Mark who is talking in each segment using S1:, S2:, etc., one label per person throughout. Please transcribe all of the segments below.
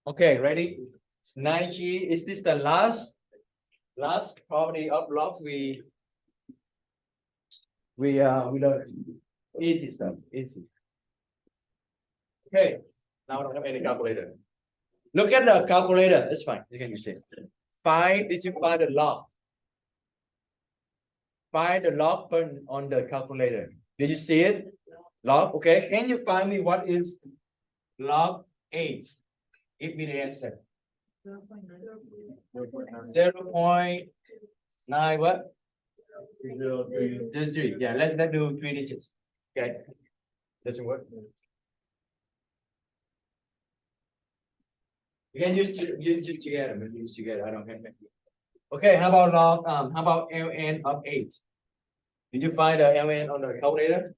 S1: Okay, ready? It's 9G. Is this the last property of log? We learn easy stuff. Easy. Okay. Now I don't have any calculator. Look at the calculator. It's fine. You can use it. Did you find the log? Find the log on the calculator. Did you see it? Log. Okay. Can you find me what is log 8? Give me the answer. 0.9 what? 3. Yeah, let's do 3 digits. Okay. Doesn't work. You can use together. Use together. I don't have it. Okay. How about log? How about ln of 8? Did you find the ln on the calculator?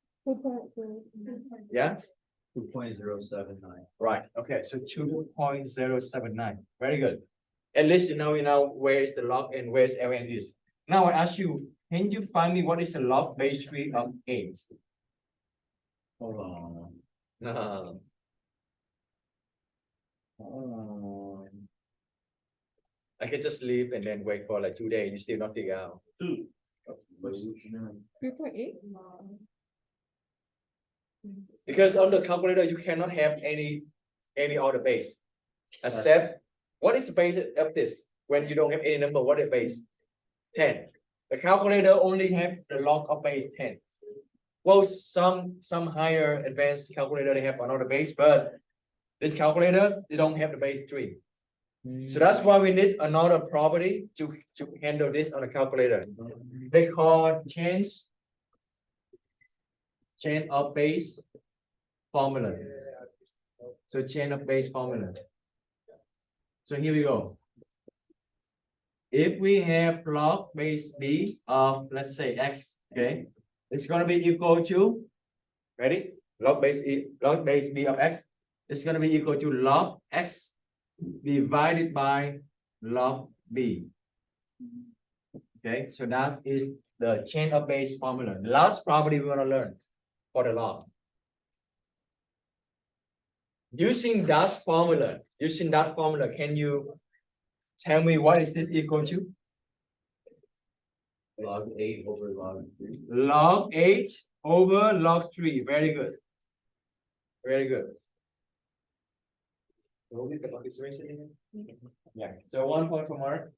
S1: Yeah.
S2: 2.079.
S1: Right. Okay. So 2.079. Very good. At least you know where is the log and where's ln is. Now I ask you, can you find me what is the log base 3 of 8?
S2: Hold on.
S1: No. I can just leave and then wait for like 2 days. You still not figure out.
S3: 3.8?
S1: Because on the calculator you cannot have any other base. Except what is the base of this? When you don't have any number, what is base? 10. The calculator only have the log of base 10. Well, some higher advanced calculator they have another base, but this calculator they don't have the base 3. So that's why we need another property to handle this on the calculator. They call chain of base formula. So chain of base formula. So here we go. If we have log base b of, let's say, x, okay, it's going to be equal to, ready? Log base b of x is going to be equal to log x divided by log b. Okay, so that is the chain of base formula. The last property we want to learn for the log. Using that formula, can you tell me what is it equal to?
S2: Log 8 over log 3.
S1: Log 8 over log 3. Very good. Very good. Yeah. So 1 point for Mark.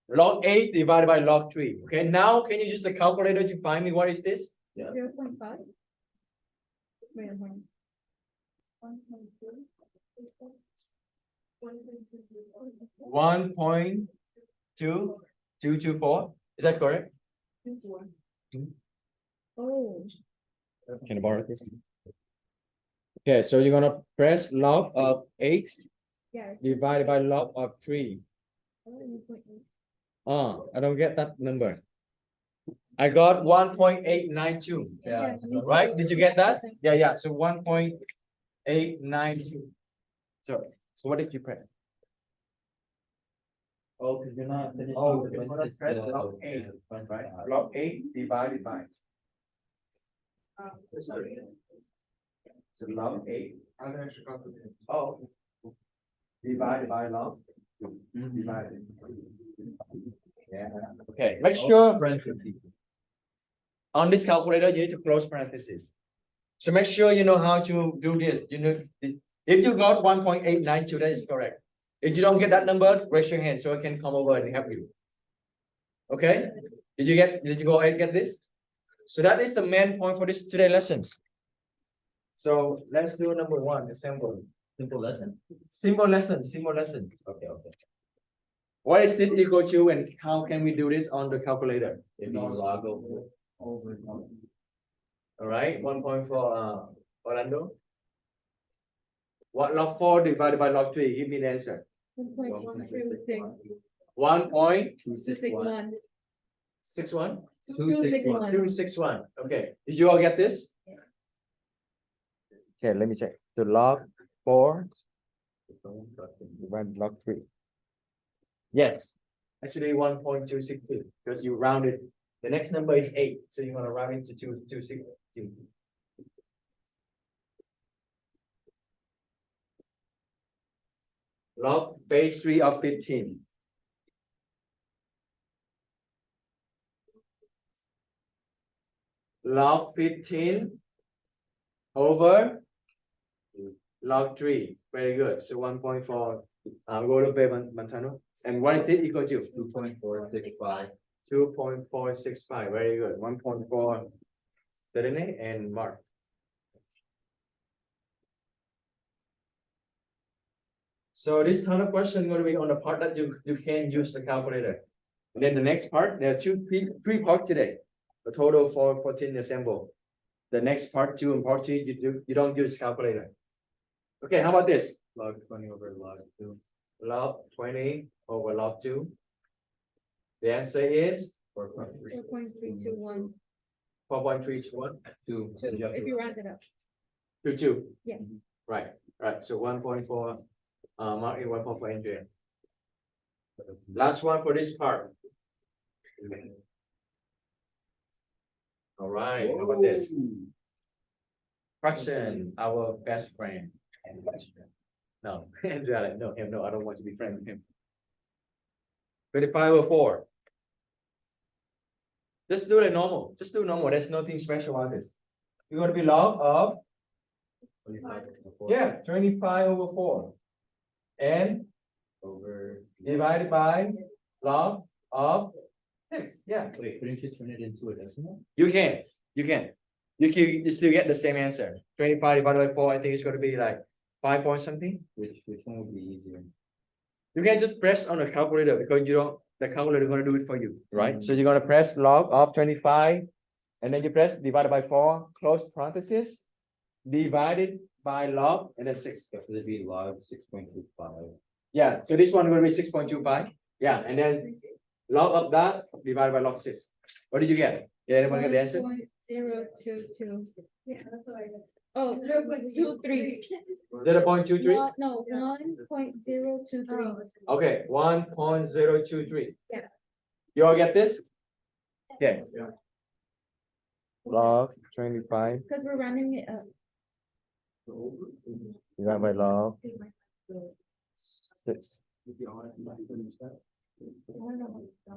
S1: Log 8 divided by log 3. Okay. Now can you use the calculator to find me what is this?
S2: Yeah.
S3: 0.5? Wait a minute.
S1: 1.2224. Is that correct?
S3: 1.2. Oh.
S1: Can I borrow this? Okay, so you're gonna press log of 8
S3: Yeah.
S1: divided by log of 3. I don't get that number. I got 1.892.
S3: Yeah.
S1: Right? Did you get that? Yeah. So 1.892. So what did you press?
S2: Oh, because you're not finished.
S1: Oh, you're gonna press log 8, right? Log 8 divided by. So log 8. Oh. Divided by log. Divided. Yeah. Okay. Make sure on this calculator you need to close parentheses. So make sure you know how to do this. You know, if you got 1.892, that is correct. If you don't get that number, raise your hand so I can come over and help you. Okay? Did you go ahead and get this? So that is the main point for this today lessons. So let's do number 1, the simple lesson. Simple lesson.
S2: Okay.
S1: What is it equal to and how can we do this on the calculator?
S2: If you log over.
S1: All right, 1 point for Orlando. What log 4 divided by log 3? Give me the answer.
S3: 1.126.
S1: 1.261.
S3: 261.
S1: 261. Okay. Did you all get this?
S3: Yeah.
S1: Okay, let me check. So log 4 divided by log 3. Yes. Actually 1.262 because you rounded. The next number is 8. So you want to round it to 262. Log base 3 of 15. Log 15 over log 3. Very good. So 1.4. Go to Bay Montano. And what is it equal to?
S2: 2.465.
S1: 2.465. Very good. 1.4. Serene and Mark. So this kind of question is going to be on the part that you can use the calculator. And then the next part, there are three parts today. A total for 14 assemble. The next part 2 and part 3, you don't use calculator. Okay, how about this?
S2: Log 20 over log 2.
S1: Log 20 over log 2. The answer is
S2: 4.3.
S3: 4.321.
S1: 4.321.
S3: So if you round it up.
S1: 2.
S3: Yeah.
S1: Right. So 1.4, mark in 1.4 Andrea. Last one for this part. All right, how about this? Fraction, our best friend. No, Andrea, like, no, him, no, I don't want to be friends with him. 25 over 4. Just do it normal. Just do normal. There's nothing special about this. You're going to be log of
S2: 25 over 4.
S1: yeah, 25 over 4. And
S2: Over.
S1: divided by log of 6. Yeah,
S2: Wait, couldn't you turn it into a decimal?
S1: you can. You still get the same answer. 25 divided by 4, I think it's going to be like 5 point something.
S2: Which one would be easier?
S1: You can just press on the calculator because the calculator is going to do it for you, right? So you're going to press log of 25 and then you press divided by 4, close parenthesis, divided by log and then 6.
S2: So it'd be log 6.25.
S1: Yeah, so this one will be 6.25. Yeah, and then log of that divided by log 6. What did you get? Yeah, anyone get the answer?
S3: 0.022. Yeah, that's what I got. Oh, 0.23.
S1: 0.23?
S3: No, 1.023.
S1: Okay, 1.023.
S3: Yeah.
S1: You all get this? Yeah. Log 25
S3: Because we're rounding it up.
S1: divided by log 6.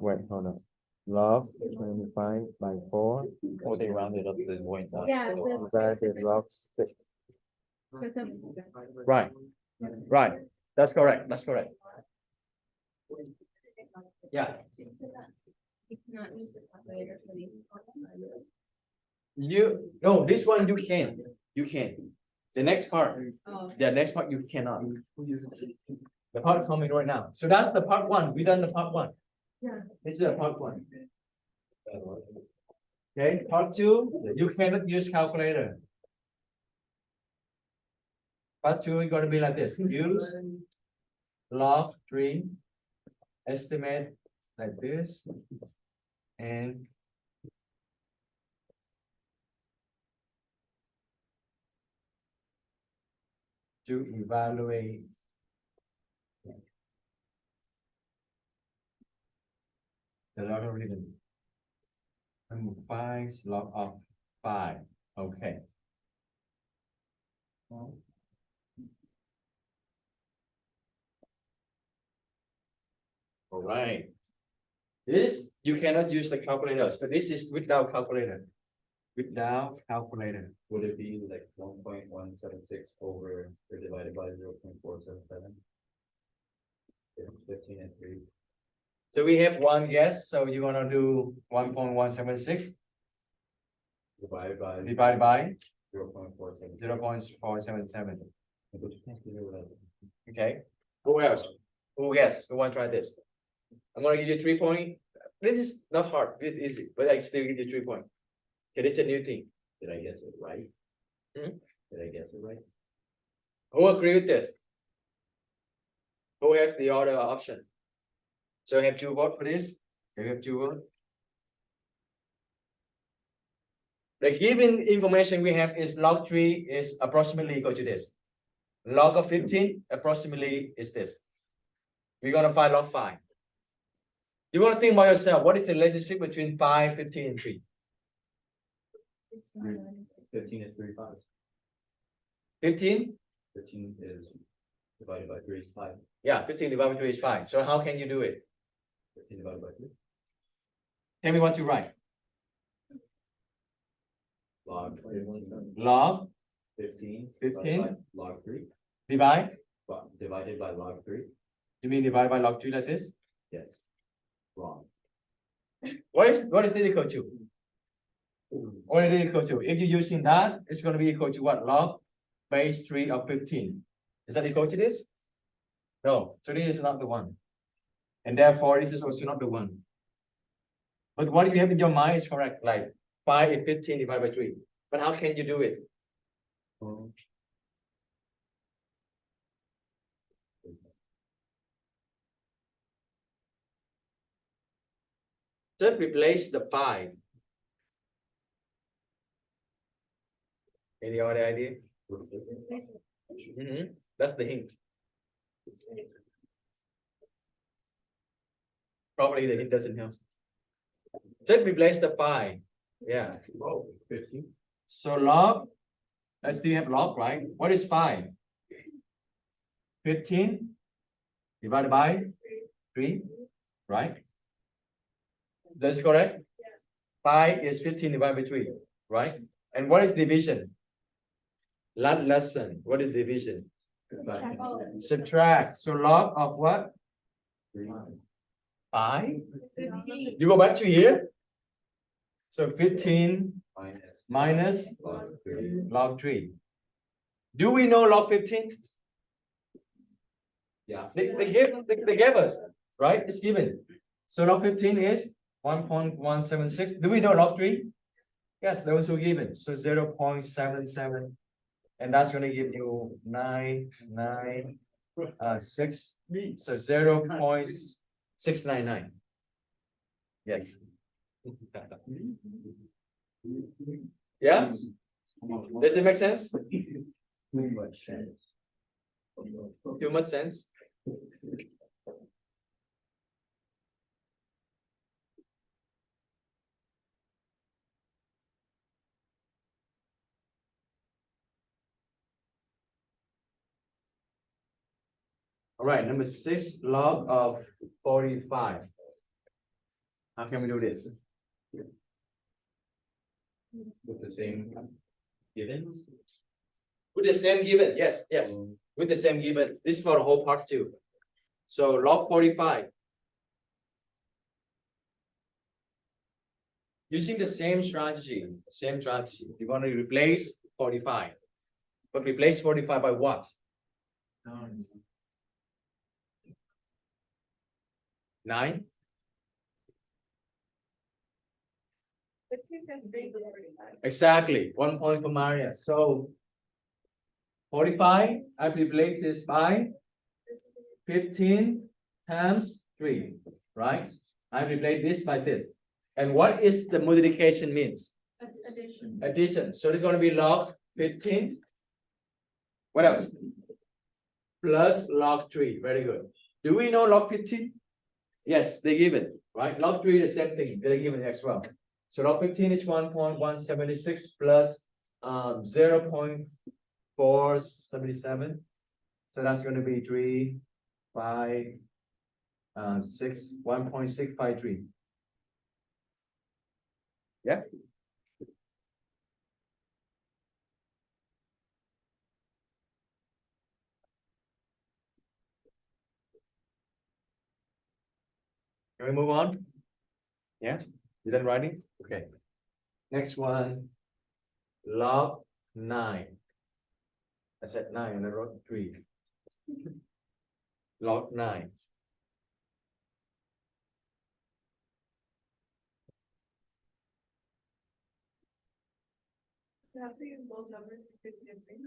S1: Wait, hold on. Log 25 by 4
S2: Oh, they rounded up the point.
S3: Yeah,
S1: divided log 6.
S3: because of.
S1: Right. Right. That's correct. That's correct. Yeah.
S3: You cannot use the calculator for these.
S1: No, this one you can. You can. The next part.
S3: Oh.
S1: The next part you cannot. The part coming right now. So that's the part 1. We done the part 1.
S3: Yeah.
S1: This is the part 1. Okay, part 2, you cannot use calculator. Part 2 is going to be like this. Use log 3, estimate like this, and to evaluate the logarithm. And 5 log of 5. Okay. All right. This you cannot use the calculator. So this is without calculator. Without calculator.
S2: Would it be like 1.176 over or divided by 0.477? 15 and 3.
S1: So we have one guess. So you're gonna do 1.176
S2: Divided by
S1: divided by
S2: 0.477.
S1: 0.477.
S2: But you can't do it.
S1: Okay. Who else? Who guess? Who want to try this? I'm gonna give you 3 point. This is not hard. It's easy, but I still give you 3 point. Okay, this is a new thing.
S2: Did I guess it right?
S1: Hmm?
S2: Did I guess it right?
S1: Who agree with this? Who has the other option? So I have 2 votes for this. You have 2 votes. The given information we have is log 3 is approximately equal to this. Log of 15 approximately is this. We're gonna find log 5. You want to think about yourself. What is the relationship between 5, 15, and 3?
S2: 15 is 3 5.
S1: 15?
S2: 15 is divided by 3 is 5.
S1: Yeah, 15 divided by 3 is 5. So how can you do it?
S2: 15 divided by 3.
S1: Tell me what to write.
S2: Log 15.
S1: Log
S2: 15.
S1: 15.
S2: Divided by log 3.
S1: divide.
S2: Divided by log 3.
S1: You mean divide by log 3 like this?
S2: Yes. Wrong.
S1: What is it equal to? What is it equal to? If you're using that, it's going to be equal to what? Log base 3 of 15. Is that equal to this? No, so this is not the one. And therefore, this is also not the one. But what you have in your mind is correct, like 5 is 15 divided by 3. But how can you do it? Just replace the pi. Any other idea? That's the hint. Probably the hint doesn't help. Just replace the pi. Yeah.
S2: Oh, 15.
S1: So log, I still have log, right? What is pi? 15 divided by 3, right? That's correct? Pi is 15 divided by 3, right? And what is division? Last lesson, what is division? Subtract. So log of what?
S2: 3.
S1: Pi. You go back to here. So 15 minus
S2: Log 3.
S1: log 3. Do we know log 15?
S2: Yeah.
S1: They gave us, right? It's given. So log 15 is 1.176. Do we know log 3? Yes, those were given. So 0.77. And that's going to give you 996. So 0.699. Yes. Yeah? Does it make sense?
S2: Too much sense.
S1: Too much sense? All right, number 6, log of 45. How can we do this?
S2: With the same givens.
S1: With the same given, yes, yes. With the same given. This is for the whole part too. So log 45. Using the same strategy, you want to replace 45. But replace 45 by what? 9? Exactly, 1 point for Maria. So 45, I replace this by 15 times 3, right? I replace this by this. And what is the multiplication means?
S3: Addition.
S1: Addition. So it's going to be log 15. What else? Plus log 3. Very good. Do we know log 15? Yes, they given, right? Log 3 is the same thing. They're given as well. So log 15 is 1.176 plus 0.477. So that's going to be 3, 5, 6, 1.653. Yeah. Can we move on? Yeah, you done writing? Okay. Next one, log 9. I said 9 and I wrote 3. Log 9.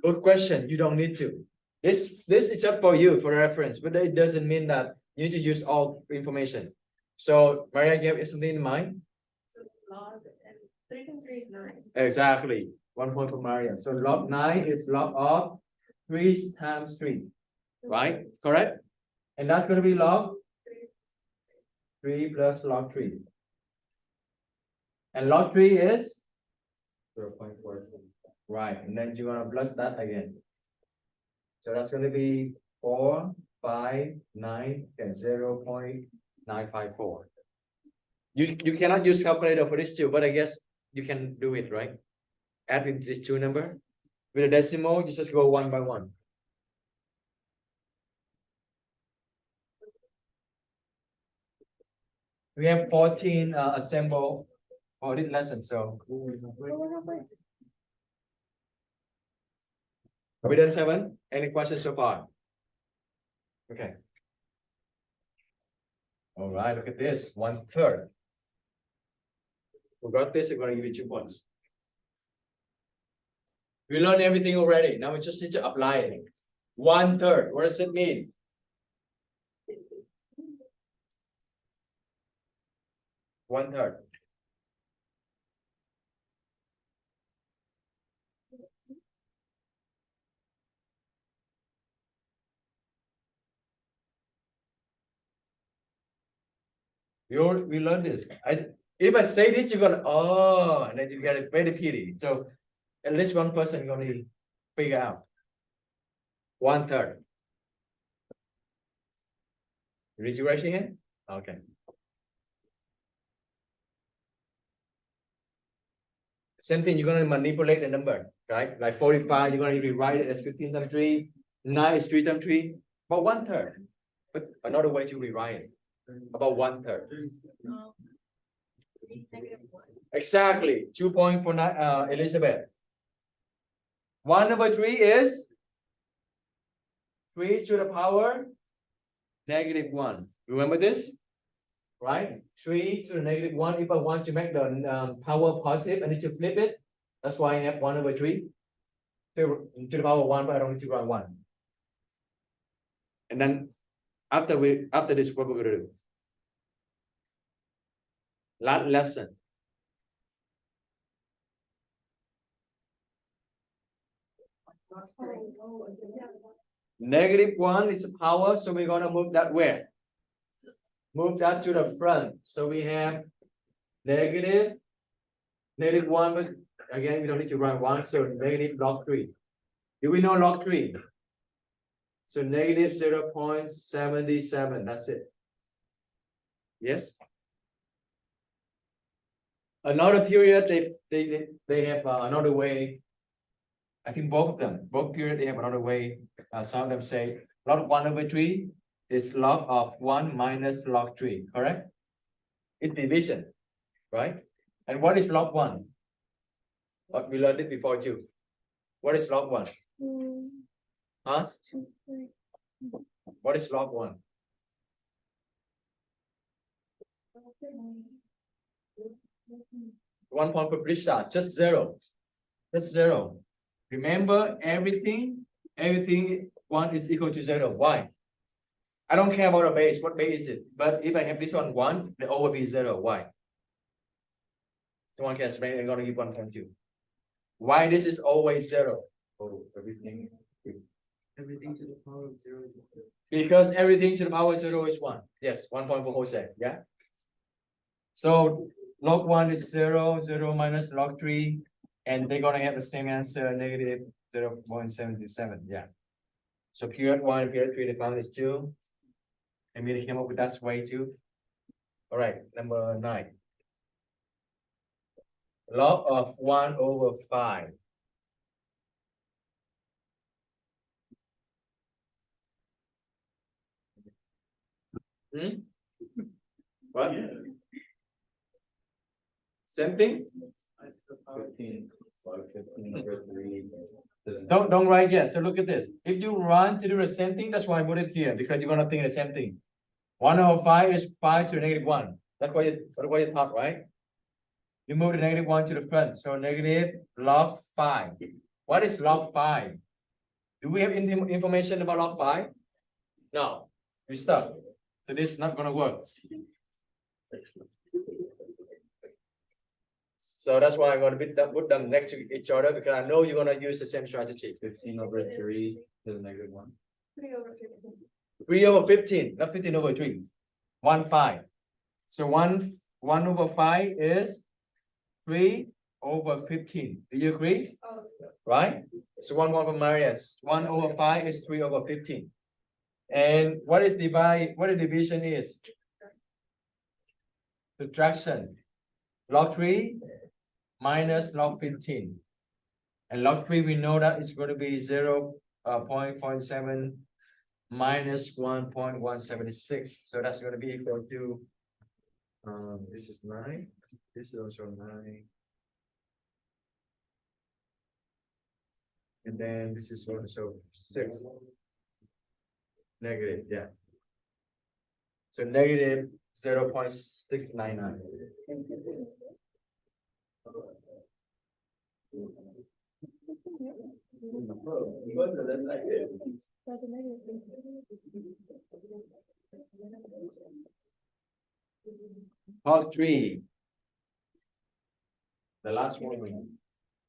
S1: Good question. You don't need to. This is just for you for reference, but it doesn't mean that you need to use all information. So Maria, you have something in mind?
S3: Log and 3 times 3 is 9.
S1: Exactly. 1 point for Maria. So log 9 is log of 3 times 3. Right? Correct? And that's going to be log 3 plus log 3. And log 3 is
S2: 0.4.
S1: right. And then you're going to plus that again. So that's going to be 4, 5, 9, and 0.954. You cannot use calculator for this two, but I guess you can do it, right? Add in these two number. With a decimal, you just go one by one. We have 14 assemble for this lesson, so are we done 7? Any questions so far? Okay. All right, look at this, 1/3. We got this, we're gonna give you 2 points. We learned everything already. Now we just need to apply it. 1/3, what does it mean? One third. We learned this. If I say this, you're gonna and then you get a very pity. So at least one person gonna figure out. 1/3. Did you raise your hand? Okay. Same thing, you're gonna manipulate the number, right? Like 45, you're gonna rewrite it as 15 times 3, 9 is 3 times 3, but 1/3. But another way to rewrite it, about 1/3. Exactly, 2 points for Elizabeth. 1/3 is 3 to the power -1. Remember this? Right? 3 to the -1. If I want to make the power positive, I need to flip it. That's why I have 1/3 to the power 1, but I don't need to write 1. And then after this, what we're gonna do? Last lesson. -1 is a power, so we're gonna move that where? Move that to the front. So we have -1, but again, we don't need to write 1, so -log3. Do we know log3? So -0.77, that's it. Yes? Another period, they have another way. I think both period, they have another way. Some of them say log 1/3 is log of 1 minus log 3, correct? It's division, right? And what is log 1? We learned it before too. What is log 1? Huh? What is log 1? 1 point for Prisha, just 0. Just 0. Remember, everything 1 is equal to 0. Why? I don't care about the base. What base is it? But if I have this one 1, the over be 0. Why? Someone can explain. I'm gonna give 1.2. Why this is always 0?
S2: Oh, everything to the power of 0 is 0.
S1: Because everything to the power of 0 is 1. Yes, 1 point for Jose. Yeah. So log 1 is 0, 0 minus log 3, and they're gonna have the same answer, -0.77. Yeah. So period 1 and period 3, the found is 2. And we came up with that way too. All right, number 9. Log of 1/5. What? Same thing?
S2: 15 over 3.
S1: Don't write yet. So look at this. If you run to do the same thing, that's why I put it here, because you're gonna think the same thing. 1/5 is 5 to the -1. That's what you thought, right? You move the -1 to the front, so log 5. What is log 5? Do we have information about log 5? No, we stop. So this is not gonna work. So that's why I'm gonna put them next to each other, because I know you're gonna use the same strategy.
S2: 15 over 3 to the -1.
S1: 3/15, not 15/3. 1/5. So 1/5 is 3/15. Do you agree? Right? So 1 point for Marius. 1/5 is 3/15. And what is divide? What the division is? Subtraction. Log 3 minus log 15. And log 3 we know that it's going to be 0.07 minus 1.176. So that's going to be equal to this is 9. This is also 9. And then this is also 6. Negative, yeah. So negative 0.699. Part 3. The last one.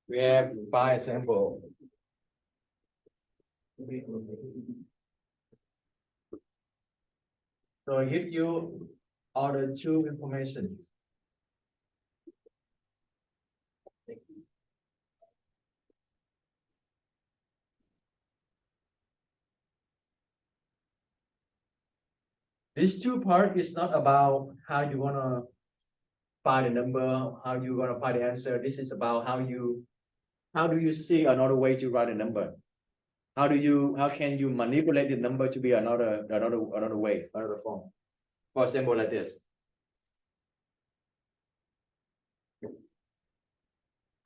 S1: We have 5 examples. So I give you all the 2 information. This 2 part is not about how you wanna find a number, how you gonna find the answer. This is about how do you see another way to write a number? How can you manipulate the number to be another way, another form? For example, like this.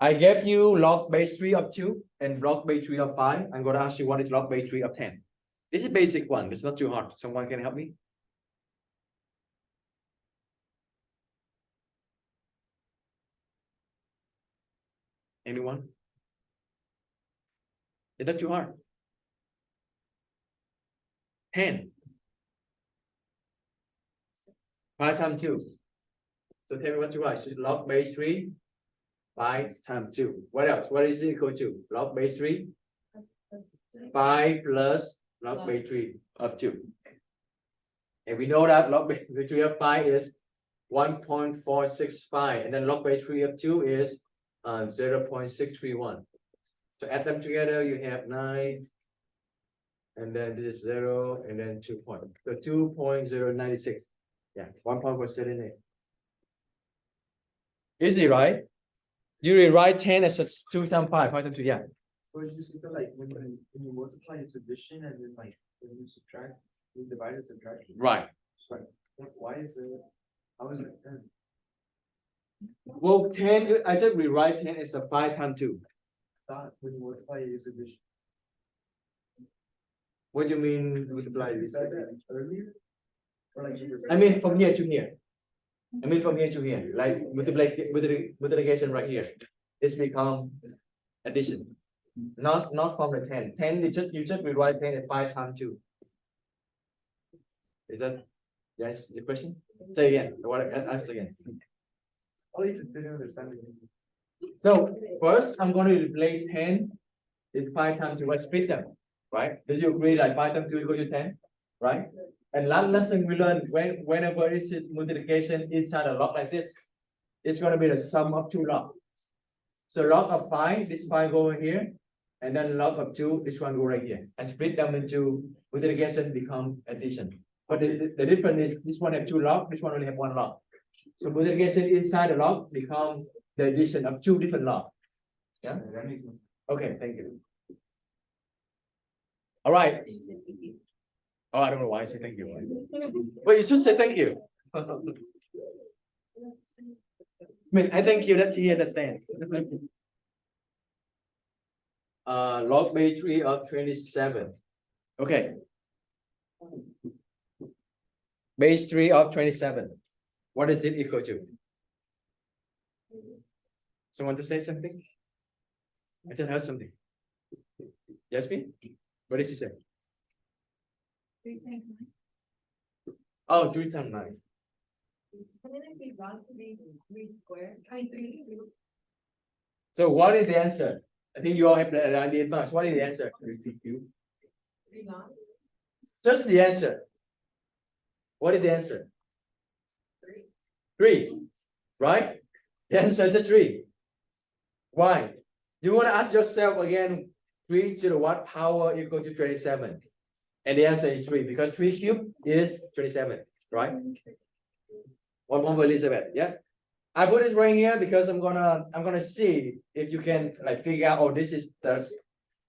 S1: I gave you log base 3 of 2 and log base 3 of 5. I'm gonna ask you what is log base 3 of 10. This is basic one, it's not too hard. Someone can help me? Anyone? Is that too hard? 10. 5 times 2. So tell me what to write. So log base 3, 5 times 2. What else? What is it equal to? Log base 3, 5 plus log base 3 of 2. And we know that log base 3 of 5 is 1.465. And then log base 3 of 2 is 0.631. So add them together, you have 9. And then this is 0, and then 2 point. So 2.096. Yeah, 1.478. Easy, right? You rewrite 10 as 2 times 5, 5 times 2, yeah.
S2: So it's just like when you multiply, it's addition, and then like when you subtract, you divide it, subtract.
S1: Right.
S2: So why is it? How is it 10?
S1: Well, 10, I just rewrite 10 as a 5 times 2.
S2: Thought when you multiply, you use addition.
S1: What do you mean multiply?
S2: You said that earlier? Or like you were-
S1: I mean from here to here. I mean from here to here. Like multiplication right here. This become addition. Not from the 10. 10 you just rewrite 10 as 5 times 2. Is that yes the question? Say again. What ask again.
S2: All you didn't understand it.
S1: So first I'm going to replace 10 is 5 times 2. I split them, right? Do you agree like 5 times 2 equal to 10, right? And last lesson we learned whenever it's multiplication inside a log like this, it's going to be the sum of 2 logs. So log of 5, this 5 go over here, and then log of 2, this one go right here. And split them into multiplication become addition. But the difference is this one have 2 log, this one only have 1 log. So multiplication inside the log become the addition of 2 different logs. Yeah.
S2: That makes sense.
S1: Okay, thank you. All right. Oh, I don't know why I say thank you. Well, you should say thank you. I mean, I thank you that he understand. Log base 3 of 27. Okay. Base 3 of 27. What is it equal to? Someone to say something? I just heard something. Yes, me? What did he say?
S3: 3 times 9.
S1: Oh, 3 times 9.
S3: Wouldn't it be wrong to be 3 squared? I mean 3 cubed.
S1: So what is the answer? I think you all have the idea much. What is the answer?
S3: 3 long.
S1: Just the answer. What is the answer? 3. Right? The answer is 3. Why? You want to ask yourself again, 3 to the what power equal to 27? And the answer is 3 because 3 cubed is 27, right? 1 over Elizabeth, yeah. I put this right here because I'm gonna see if you can like figure out, oh, this is the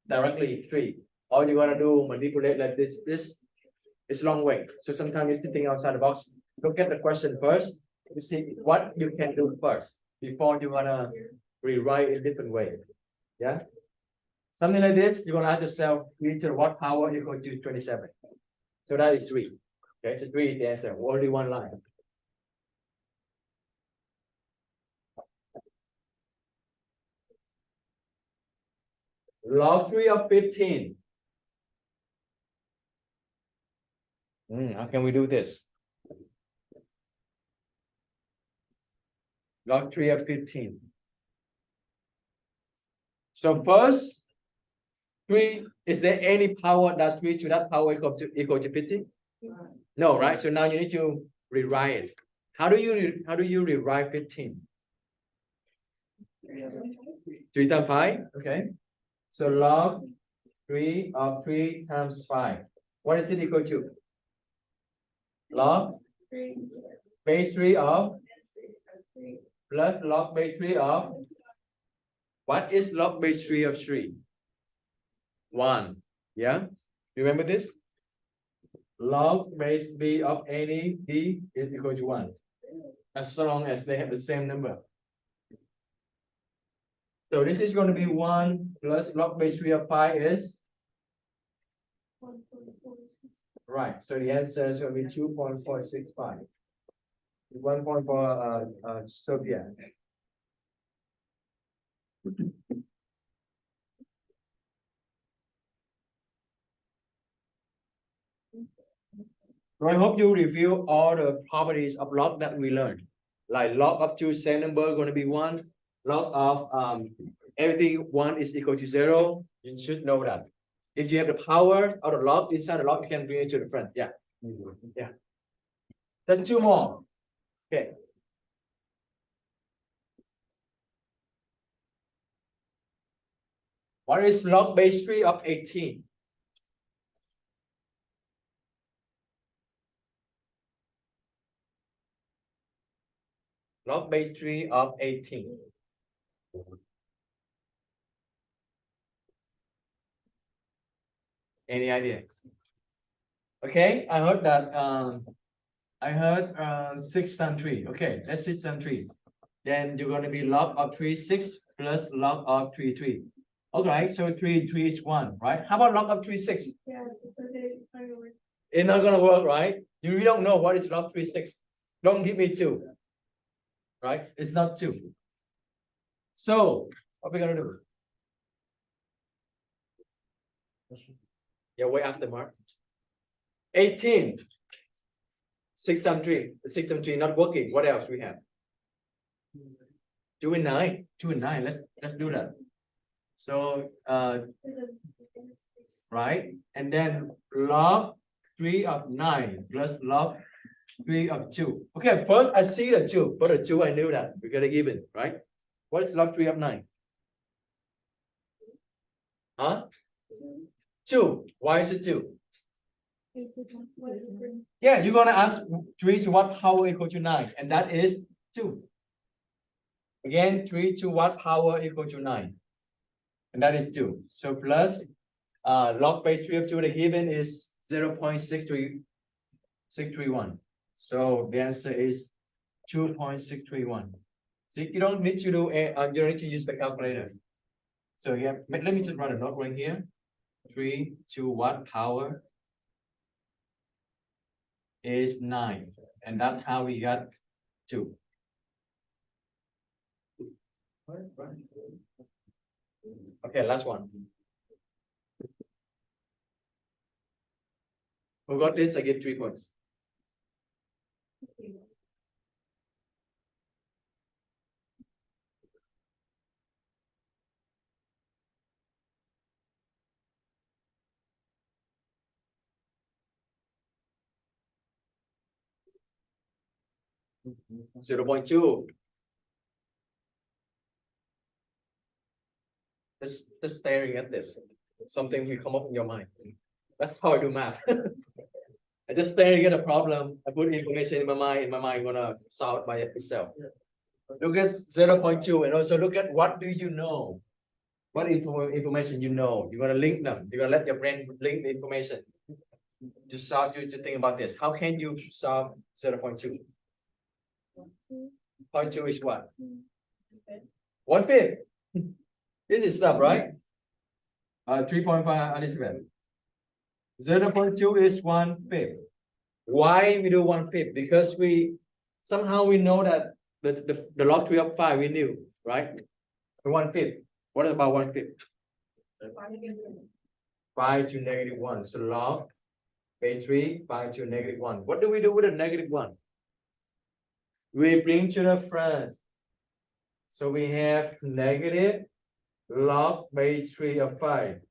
S1: directly 3. All you gotta do manipulate like this. This is long way. So sometimes you think outside the box. Look at the question first to see what you can do first before you wanna rewrite it a different way. Yeah. Something like this, you're gonna ask yourself, 3 to the what power equal to 27. So that is 3. Okay, so 3 is the answer. Only one line. Log 3 of 15. How can we do this? Log 3 of 15. So first, 3, is there any power that 3 to that power equal to 15? No, right? So now you need to rewrite it. How do you rewrite 15? 3 times 5, okay. So log 3 of 3 times 5. What is it equal to? Log base 3 of plus log base 3 of, what is log base 3 of 3? 1. Yeah, remember this? Log base b of any b is equal to 1, as long as they have the same number. So this is going to be 1 plus log base 3 of 5 is, right. So the answer is going to be 2.465. 1.4 so yeah. So I hope you review all the properties of log that we learned. Like log up to same number going to be 1. Log of everything 1 is equal to 0. You should know that. If you have the power of the log inside the log, you can bring it to the front. Yeah. Yeah. Then 2 more. Okay. What is log base 3 of 18? Log base 3 of 18. Any idea? Okay, I heard that I heard 6 times 3. Okay, that's 6 times 3. Then you're gonna be log of 3, 6 plus log of 3, 3. Okay, so 3, 3 is 1, right? How about log of 3, 6?
S3: Yeah, it's okay.
S1: It's not gonna work, right? You really don't know what is log 3, 6. Don't give me 2. Right? It's not 2. So what we gonna do? Yeah, wait after Mark. 18. 6 times 3. 6 times 3 not working. What else we have? 2 and 9. 2 and 9. Let's do that. So right, and then log 3 of 9 plus log 3 of 2. Okay, first I see the 2. For the 2, I knew that we got a given, right? What is log 3 of 9? Huh? 2. Why is it 2? Yeah, you're gonna ask 3 to what power equal to 9, and that is 2. Again, 3 to what power equal to 9, and that is 2. So plus log base 3 of 2, the given is 0.631. So the answer is 2.631. See, you don't need to do you don't need to use the calculator. So yeah, let me just write a note right here. 3 to what power is 9, and that's how we got 2. Okay, last one. Who got this? I get 3 points. Mm-hmm. 0.2. Just staring at this. Something will come up in your mind. That's how I do math. I just stare at a problem, I put information in my mind gonna solve it by itself. Look at 0.2 and also look at what do you know? What information you know? You're gonna link them. You're gonna let your brain link the information to solve to think about this. How can you solve 0.2? 0.2 is what? 1/5. This is stuff, right? 3.5 Elizabeth. 0.2 is 1/5. Why we do 1/5? Because we somehow we know that the log 3 of 5 we knew, right? 1/5. What about 1/5? 5 to -1. So log base 3, 5 to -1. What do we do with a -1? We bring to the front. So we have negative log base 3 of 5.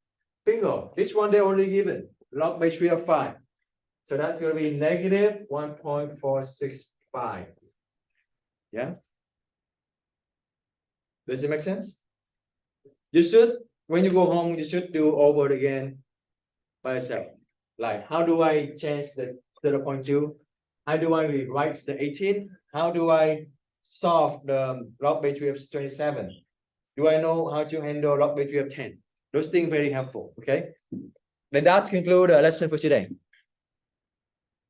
S1: Bingo. This one they already given. Log base 3 of 5. So that's going to be negative 1.465. Yeah. Does it make sense? You should, when you go home, you should do over again by yourself. Like, how do I change the 0.2? How do I rewrite the 18? How do I solve the log base 3 of 27? Do I know how to handle log base 3 of 10? Those things very helpful. Okay. Then that's conclude the lesson for today.